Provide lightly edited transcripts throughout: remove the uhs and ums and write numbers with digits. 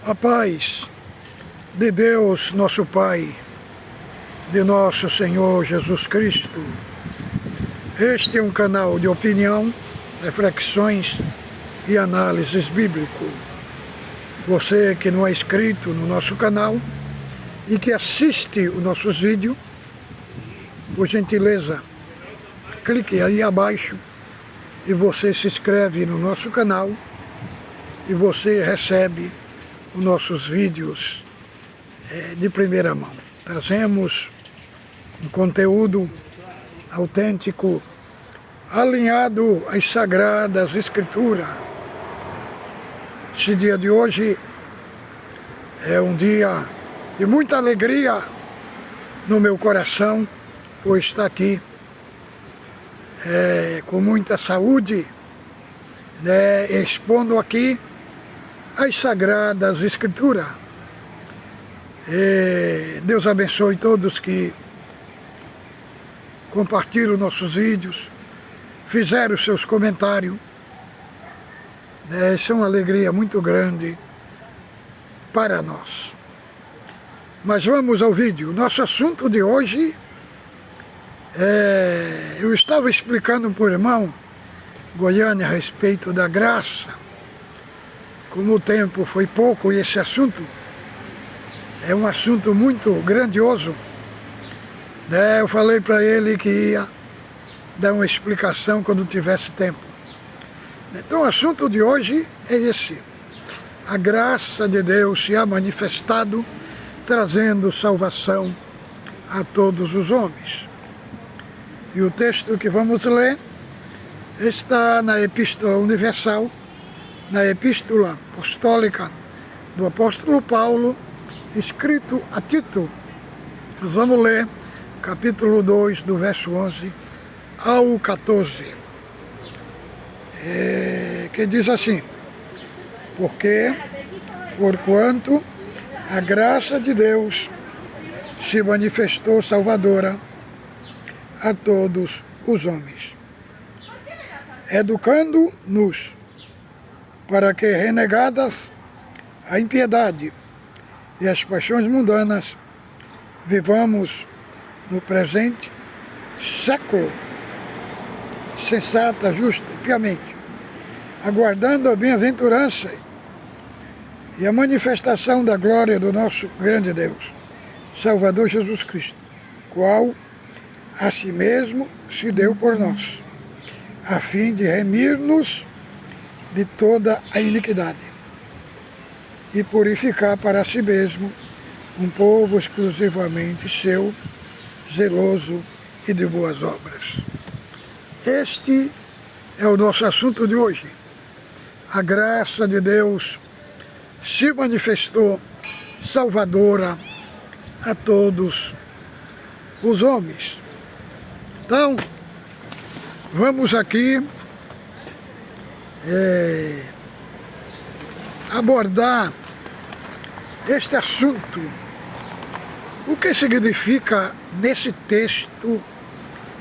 A paz de Deus, nosso Pai, de nosso Senhor Jesus Cristo. Este é um canal de opinião, reflexões e análises bíblico. Você que não é inscrito no nosso canal e que assiste os nossos vídeos, por gentileza, clique aí abaixo e você se inscreve no nosso canal e você recebe os nossos vídeos de primeira mão. Trazemos um conteúdo autêntico, alinhado às Sagradas Escrituras. Esse dia de hoje é um dia de muita alegria no meu coração, por estar aqui com muita saúde, expondo aqui as Sagradas Escrituras. Deus abençoe todos que compartilham nossos vídeos, fizeram seus comentários. Isso é uma alegria muito grande para nós. Mas vamos ao vídeo. Nosso assunto de hoje eu estava explicando para o irmão Goiânia a respeito da graça. Como o tempo foi pouco e esse assunto é um assunto muito grandioso, eu falei para ele que ia dar uma explicação quando tivesse tempo. Então o assunto de hoje é esse: a graça de Deus se ha manifestado, trazendo salvação a todos os homens. E o texto que vamos ler está na Epístola Universal, na Epístola Apostólica do Apóstolo Paulo, escrito a Tito. Nós vamos ler capítulo 2, do verso 11 ao 14, que diz assim: porquanto a graça de Deus se manifestou salvadora a todos os homens, educando-nos para que, renegadas a impiedade e as paixões mundanas, vivamos no presente século sensata, justa e piamente, aguardando a bem-aventurança e a manifestação da glória do nosso grande Deus, Salvador Jesus Cristo, qual a si mesmo se deu por nós, a fim de remir-nos de toda a iniquidade e purificar para si mesmo um povo exclusivamente seu, zeloso e de boas obras. Este é o nosso assunto de hoje. A graça de Deus se manifestou salvadora a todos os homens. Então, vamos aqui abordar este assunto. O que significa nesse texto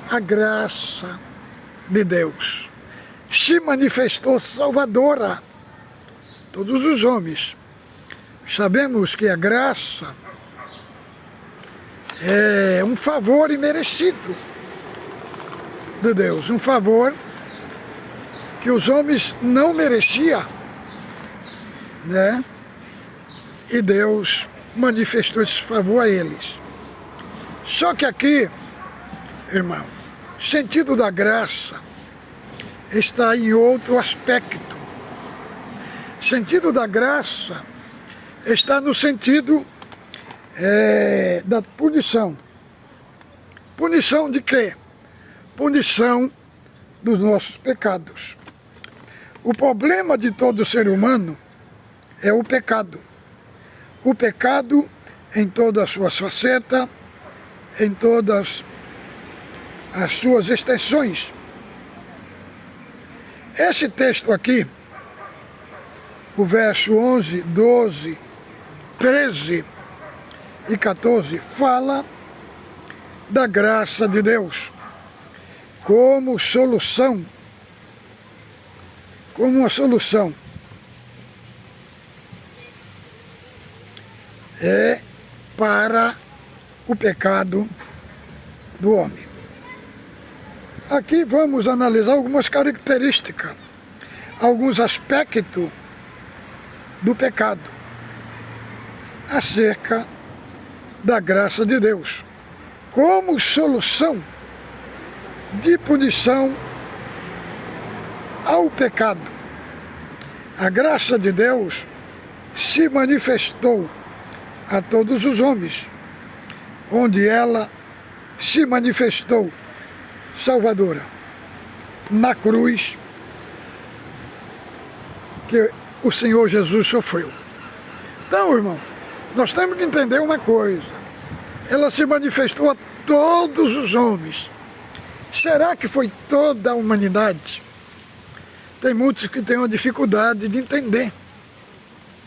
a graça de Deus? Se manifestou salvadora a todos os homens. Sabemos que a graça é um favor imerecido de Deus, um favor que os homens não mereciam, e Deus manifestou esse favor a eles. Só que aqui, irmão, o sentido da graça está em outro aspecto. O sentido da graça está no sentido da punição. Punição de quê? Punição dos nossos pecados. O problema de todo ser humano é o pecado. O pecado em todas as suas facetas, em todas as suas extensões. Esse texto aqui, o verso 11, 12, 13 e 14, fala da graça de Deus como solução, como uma solução é para o pecado do homem. Aqui vamos analisar algumas características, alguns aspectos do pecado, acerca da graça de Deus, como solução de punição ao pecado. A graça de Deus se manifestou a todos os homens, onde ela se manifestou salvadora na cruz que o Senhor Jesus sofreu. Então, irmão, nós temos que entender uma coisa: ela se manifestou a todos os homens. Será que foi toda a humanidade? Tem muitos que têm uma dificuldade de entender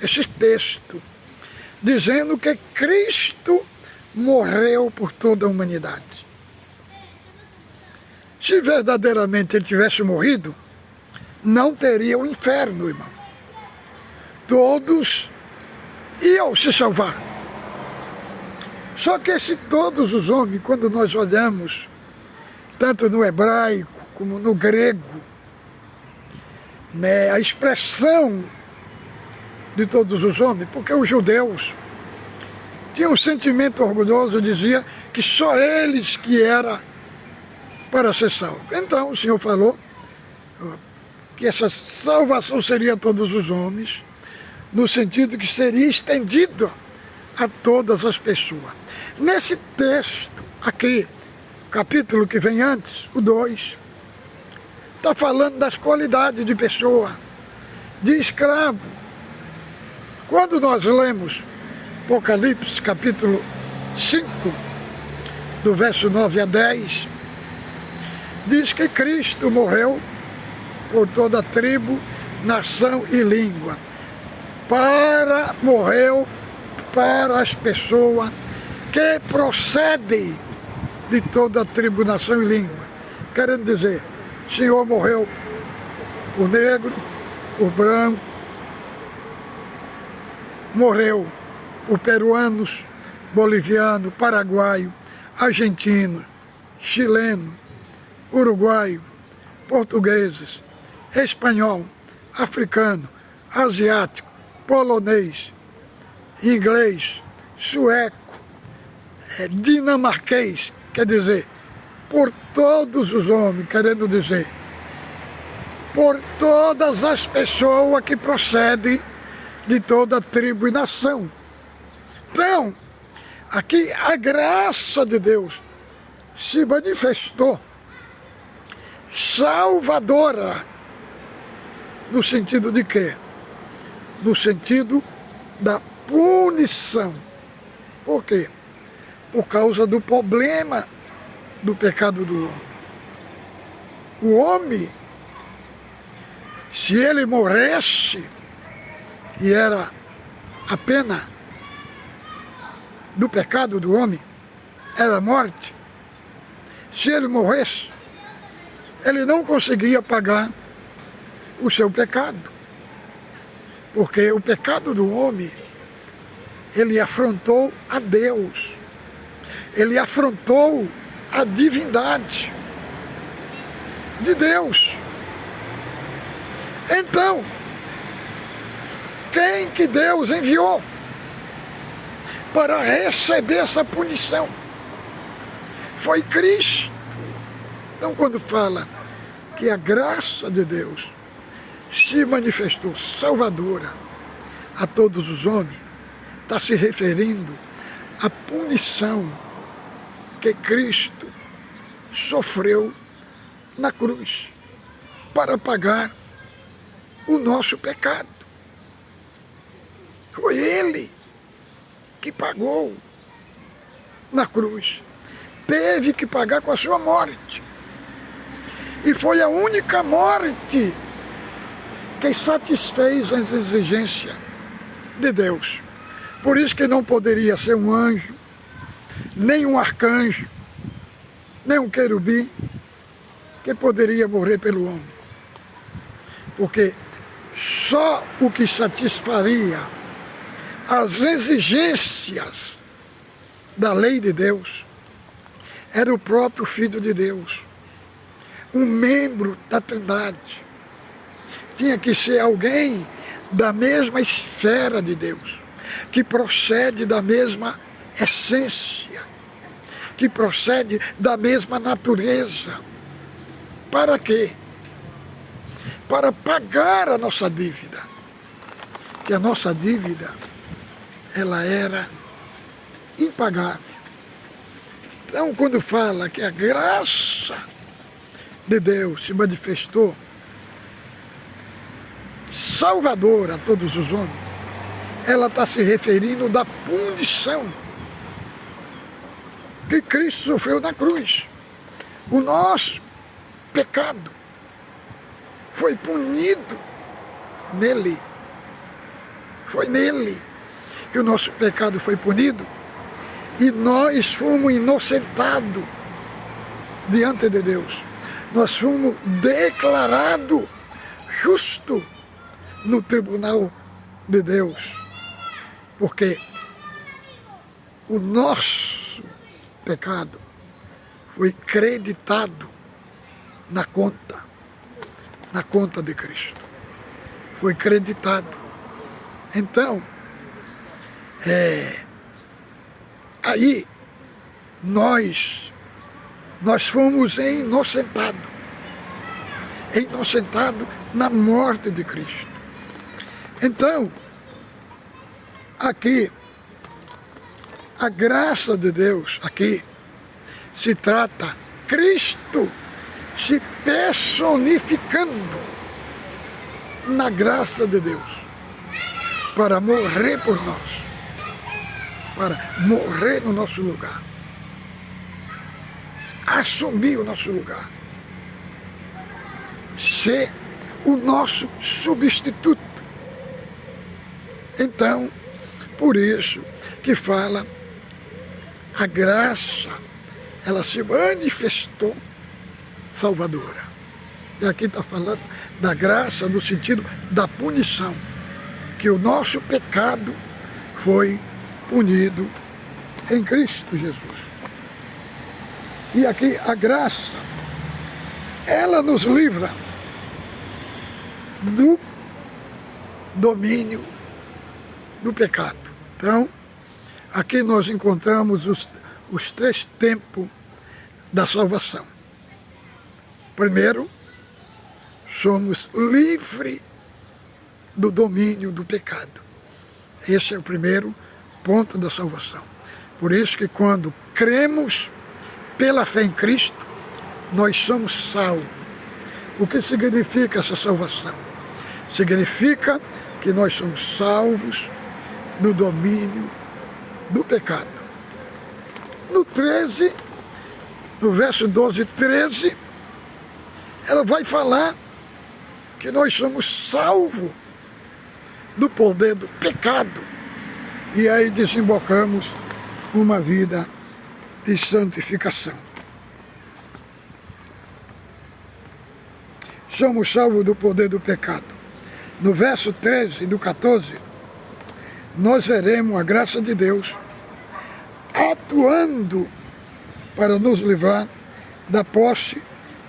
esse texto, dizendo que Cristo morreu por toda a humanidade. Se verdadeiramente ele tivesse morrido, não teria o inferno, irmão. Todos iam se salvar. Só que se todos os homens, quando nós olhamos, tanto no hebraico como no grego, né, a expressão de todos os homens, porque os judeus tinham um sentimento orgulhoso, dizia que só eles que era para ser salvo. Então o Senhor falou que essa salvação seria a todos os homens, no sentido que seria estendido a todas as pessoas. Nesse texto aqui, capítulo que vem antes, o 2, está falando das qualidades de pessoa, de escravo. Quando nós lemos Apocalipse, capítulo 5, do verso 9 a 10, diz que Cristo morreu por toda tribo, nação e língua. Morreu para as pessoas que procedem de toda tribo, nação e língua. Querendo dizer, o Senhor morreu o negro, o branco, morreu o peruanos, boliviano, paraguaio, argentino, chileno, uruguaio, portugueses, espanhol, africano, asiático, polonês, inglês, sueco, dinamarquês, quer dizer, por todos os homens, querendo dizer, por todas as pessoas que procedem de toda tribo e nação. Então, aqui a graça de Deus se manifestou salvadora, no sentido de quê? No sentido da punição. Por quê? Por causa do problema do pecado do homem. O homem, se ele morresse, e era a pena do pecado do homem, era a morte, se ele morresse, ele não conseguia pagar o seu pecado. Porque o pecado do homem, ele afrontou a Deus. Ele afrontou a divindade de Deus. Então, quem que Deus enviou para receber essa punição? Foi Cristo. Então, quando fala que a graça de Deus se manifestou salvadora a todos os homens, está se referindo à punição que Cristo sofreu na cruz para pagar o nosso pecado. Foi Ele que pagou na cruz. Teve que pagar com a sua morte. E foi a única morte que satisfez as exigências de Deus. Por isso que não poderia ser um anjo, nem um arcanjo, nem um querubim, que poderia morrer pelo homem. Porque só o que satisfaria as exigências da lei de Deus, era o próprio Filho de Deus, um membro da Trindade. Tinha que ser alguém da mesma esfera de Deus, que procede da mesma essência, que procede da mesma natureza. Para quê? Para pagar a nossa dívida. Que a nossa dívida, ela era impagável. Então, quando fala que a graça de Deus se manifestou salvadora a todos os homens, ela está se referindo da punição que Cristo sofreu na cruz. O nosso pecado foi punido nele. Foi nele que o nosso pecado foi punido e nós fomos inocentados diante de Deus. Nós fomos declarados justos no tribunal de Deus, porque o nosso pecado foi creditado na conta de Cristo. Foi creditado. Então, aí nós fomos inocentados na morte de Cristo. Então, aqui, a graça de Deus, aqui, se trata Cristo se personificando na graça de Deus, para morrer por nós, para morrer no nosso lugar, assumir o nosso lugar, ser o nosso substituto. Então, por isso que fala, a graça, ela se manifestou salvadora. E aqui está falando da graça no sentido da punição, que o nosso pecado foi punido em Cristo Jesus. E aqui a graça, ela nos livra do domínio do pecado. Então, aqui nós encontramos os três tempos da salvação. Primeiro, somos livres do domínio do pecado. Esse é o primeiro ponto da salvação. Por isso que quando cremos pela fé em Cristo, nós somos salvos. O que significa essa salvação? Significa que nós somos salvos do domínio do pecado. No 13, no verso 12 e 13, ela vai falar que nós somos salvos do poder do pecado. E aí desembocamos uma vida de santificação. Somos salvos do poder do pecado. No verso 13 do 14, nós veremos a graça de Deus atuando para nos livrar da posse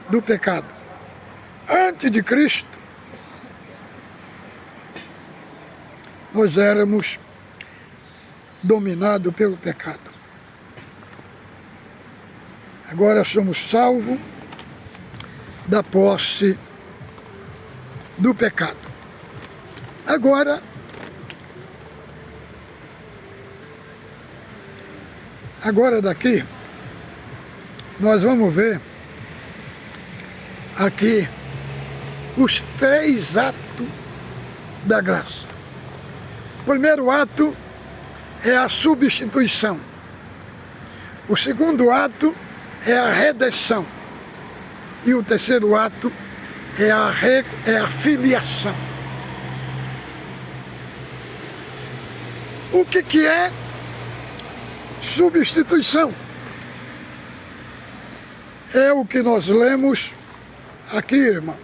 do pecado. Antes de Cristo, nós éramos dominados pelo pecado. Agora somos salvos da posse do pecado. Agora daqui, nós vamos ver aqui os três atos da graça. O primeiro ato é a substituição. O segundo ato é a redenção. E o terceiro ato é a filiação. O que é substituição? É o que nós lemos aqui, irmão.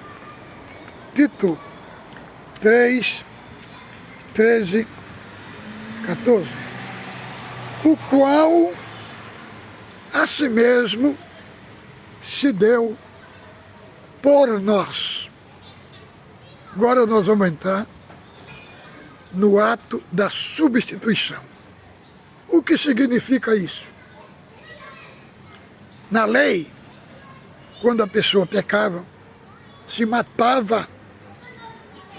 Tito 3, 13, 14. O qual a si mesmo se deu por nós. Agora nós vamos entrar no ato da substituição. O que significa isso? Na lei, quando a pessoa pecava, se matava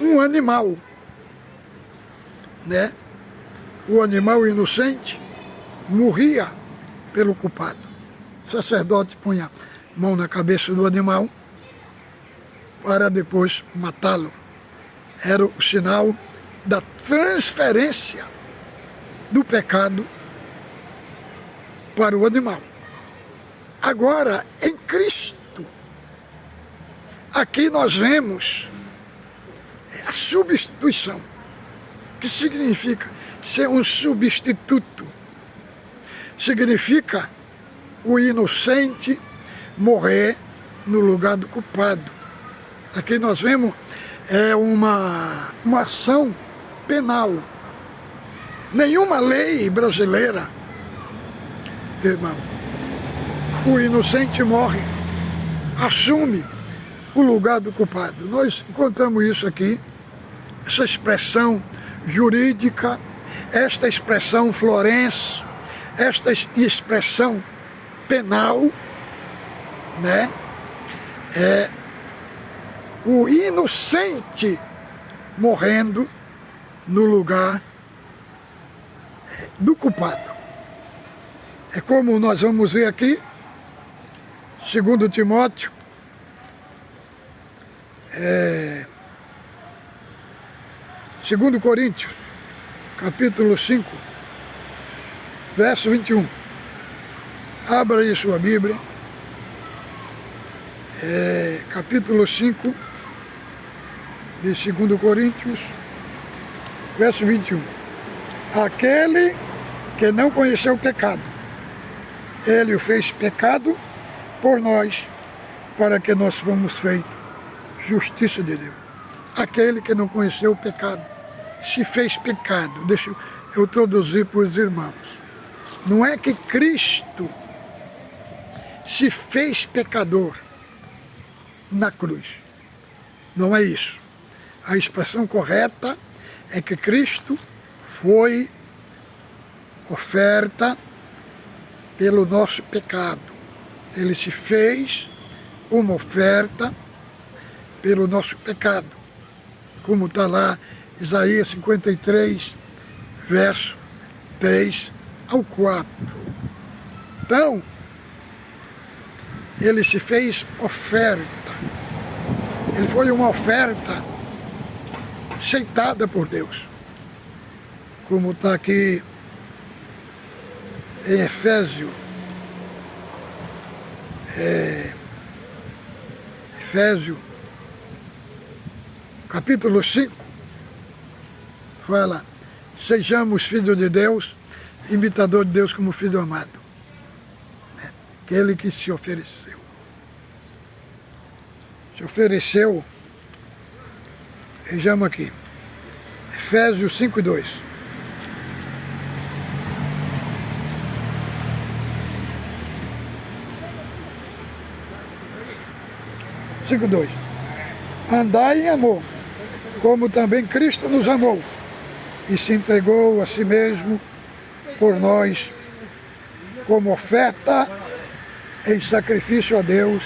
um animal, né? O animal inocente morria pelo culpado. O sacerdote punha a mão na cabeça do animal para depois matá-lo. Era o sinal da transferência do pecado para o animal. Agora, em Cristo, aqui nós vemos a substituição, que significa ser um substituto. Significa o inocente morrer no lugar do culpado. Aqui nós vemos uma ação penal. Nenhuma lei brasileira, irmão, o inocente morre, assume o lugar do culpado. Nós encontramos isso aqui, essa expressão jurídica, esta expressão florense, esta expressão penal, né? É o inocente morrendo no lugar do culpado. É como nós vamos ver aqui, 2 Timóteo, 2 Coríntios, capítulo 5, verso 21. Abra aí sua Bíblia. Capítulo 5 de 2 Coríntios, verso 21. Aquele que não conheceu o pecado, ele o fez pecado por nós, para que nós fomos feitos justiça de Deus. Aquele que não conheceu o pecado, se fez pecado. Deixa eu traduzir para os irmãos. Não é que Cristo se fez pecador na cruz. Não é isso. A expressão correta é que Cristo foi oferta pelo nosso pecado. Ele se fez uma oferta pelo nosso pecado. Como está lá Isaías 53, verso 3 ao 4. Então, ele se fez oferta. Ele foi uma oferta aceitada por Deus. Como está aqui em Efésios, capítulo 5, fala: sejamos filhos de Deus, imitador de Deus como filho amado. Aquele que se ofereceu. Se ofereceu, vejamos aqui, Efésios 5, 2. Andai em amor, como também Cristo nos amou e se entregou a si mesmo por nós, como oferta em sacrifício a Deus,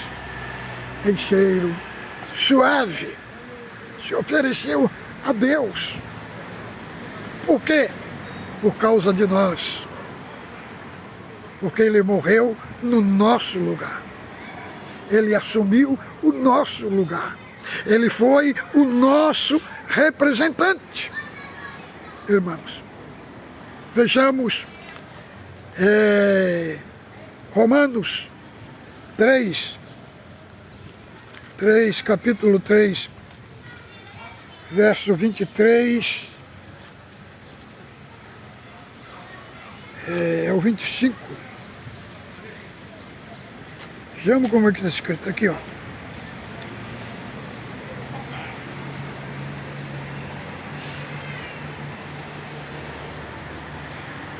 em cheiro suave. Se ofereceu a Deus. Por quê? Por causa de nós. Porque ele morreu no nosso lugar. Ele assumiu o nosso lugar. Ele foi o nosso representante. Irmãos, vejamos Romanos 3, capítulo 3, verso 23 ao 25. Vejamos como é que está escrito aqui, ó.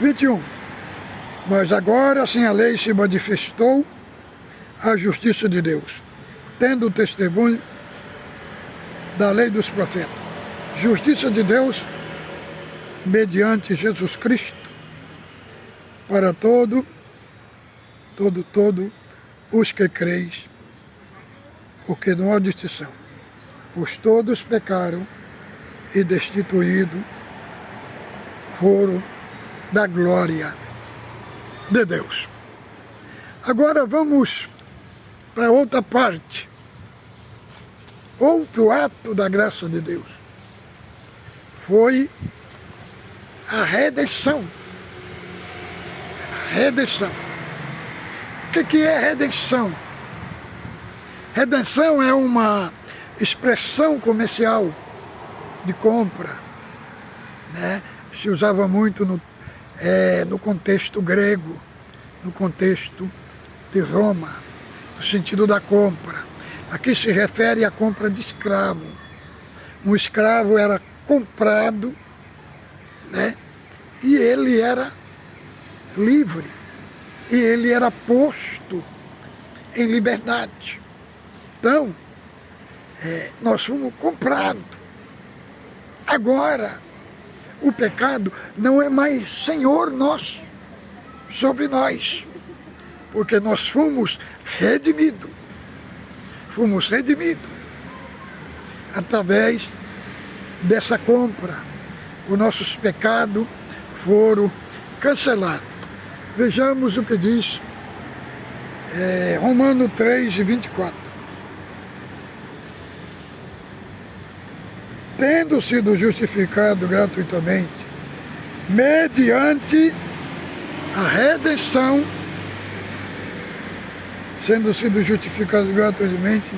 21. Mas agora, sem a lei, se manifestou a justiça de Deus, tendo o testemunho da lei dos profetas. Justiça de Deus mediante Jesus Cristo para todos os que creis, porque não há distinção, pois todos pecaram e destituídos foram da glória de Deus. Agora vamos para outra parte, outro ato da graça de Deus, foi a redenção. Redenção. O que é redenção? Redenção é uma expressão comercial de compra, né? Se usava muito no contexto grego, no contexto de Roma, no sentido da compra. Aqui se refere à compra de escravo. Um escravo era comprado, né? E ele era livre, e ele era posto em liberdade. Então, nós fomos comprados. Agora, o pecado não é mais senhor nosso sobre nós, porque nós fomos redimidos. Fomos redimidos através dessa compra. Os nossos pecados foram cancelados. Vejamos o que diz Romanos 3, 24. Tendo sido justificado gratuitamente, mediante a redenção, sendo sido justificado gratuitamente,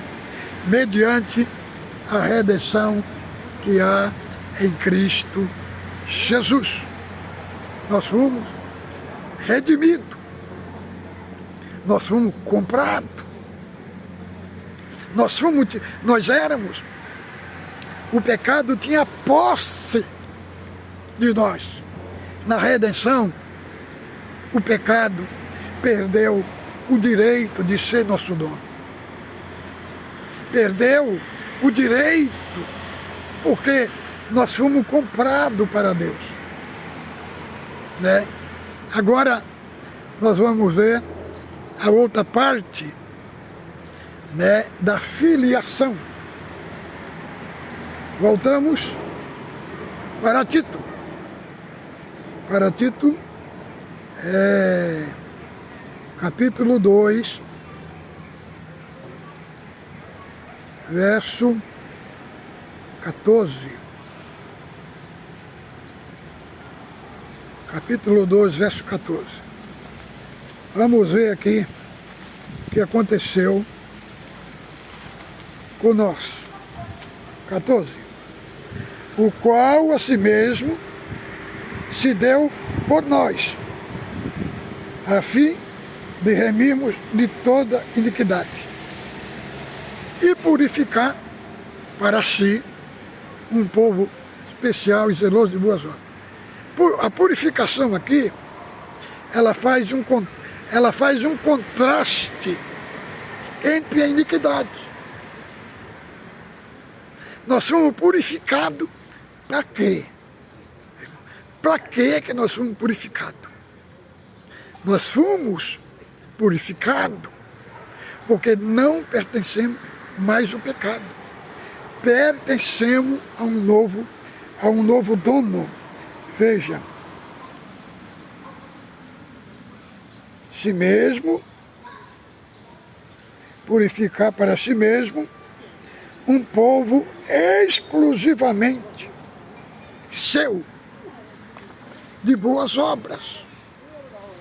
mediante a redenção que há em Cristo Jesus. Nós fomos redimidos, nós fomos comprados, nós éramos, o pecado tinha posse de nós. Na redenção, o pecado perdeu o direito de ser nosso dono. Perdeu o direito, porque nós fomos comprados para Deus, né? Agora, nós vamos ver a outra parte, né, da filiação. Voltamos para Tito. Para Tito, capítulo 2, verso 14. Capítulo 2, verso 14. Vamos ver aqui o que aconteceu com nós. 14. O qual a si mesmo se deu por nós, a fim de remirmos de toda iniquidade e purificar para si um povo especial e zeloso de boas obras. A purificação aqui, ela faz um contraste entre a iniquidade. Nós somos purificados para quê? Para que nós fomos purificados? Nós fomos purificados porque não pertencemos mais ao pecado. Pertencemos a um novo dono. Veja, si mesmo, purificar para si mesmo um povo exclusivamente seu, de boas obras.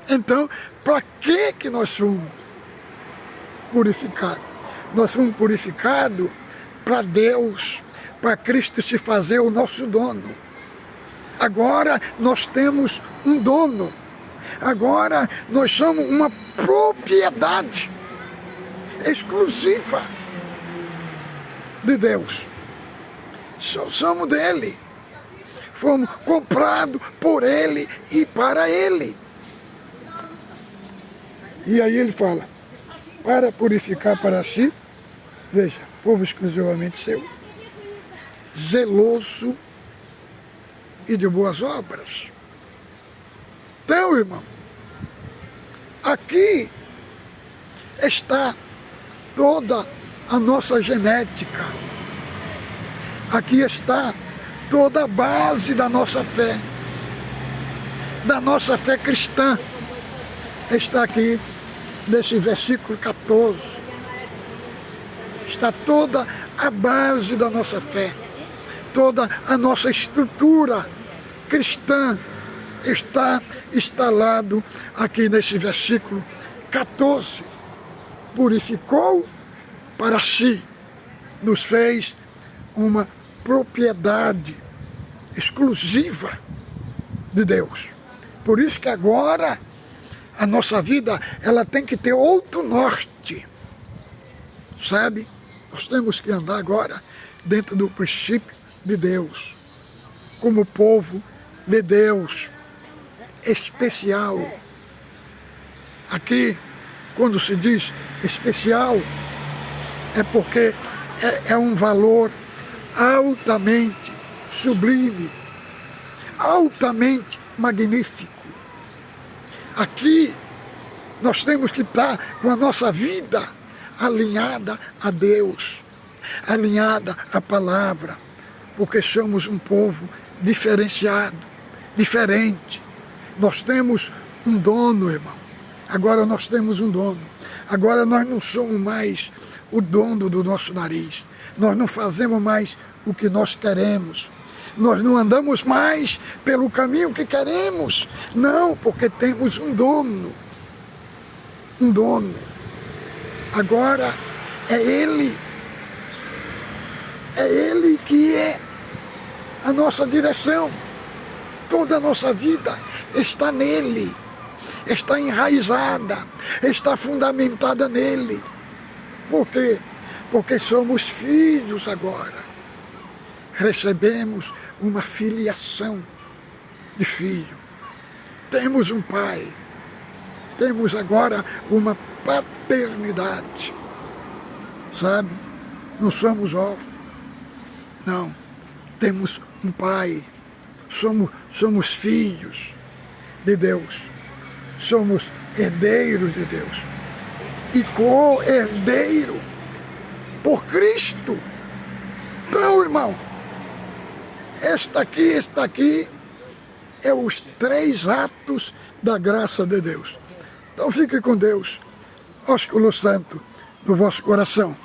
Então, para que nós fomos purificados? Nós fomos purificados para Deus, para Cristo se fazer o nosso dono. Agora nós temos um dono. Agora nós somos uma propriedade exclusiva de Deus. Somos dele. fomos comprados por Ele e para Ele. E aí ele fala, para purificar para si, veja, povo exclusivamente seu, zeloso e de boas obras. Então, irmão, aqui está toda a nossa genética. Aqui está toda a base da nossa fé cristã. Está aqui nesse versículo 14. Está toda a base da nossa fé, toda a nossa estrutura cristã está instalado aqui nesse versículo 14. Purificou para si, nos fez uma propriedade exclusiva de Deus. Por isso que agora a nossa vida ela tem que ter outro norte, sabe? Nós temos que andar agora dentro do princípio de Deus, como povo de Deus especial. Aqui, quando se diz especial, é porque é um valor altamente sublime, altamente magnífico. Aqui nós temos que estar com a nossa vida alinhada a Deus, alinhada à palavra, porque somos um povo diferenciado, diferente. Nós temos um dono, irmão. Agora nós temos um dono. Agora nós não somos mais o dono do nosso nariz. Nós não fazemos mais o que nós queremos. Nós não andamos mais pelo caminho que queremos. Não, porque temos um dono. Um dono. Agora é Ele. É Ele que é a nossa direção. Toda a nossa vida está nele. Está enraizada. Está fundamentada nele. Por quê? Porque somos filhos agora. Recebemos uma filiação de filho. Temos um pai. Temos agora uma paternidade. Sabe? Não somos órfãos. Não. Temos um pai. Somos filhos de Deus. Somos herdeiros de Deus. E co-herdeiro por Cristo. Então, irmão, esta aqui é os 3 atos da graça de Deus. Então fique com Deus, ósculo santo no vosso coração.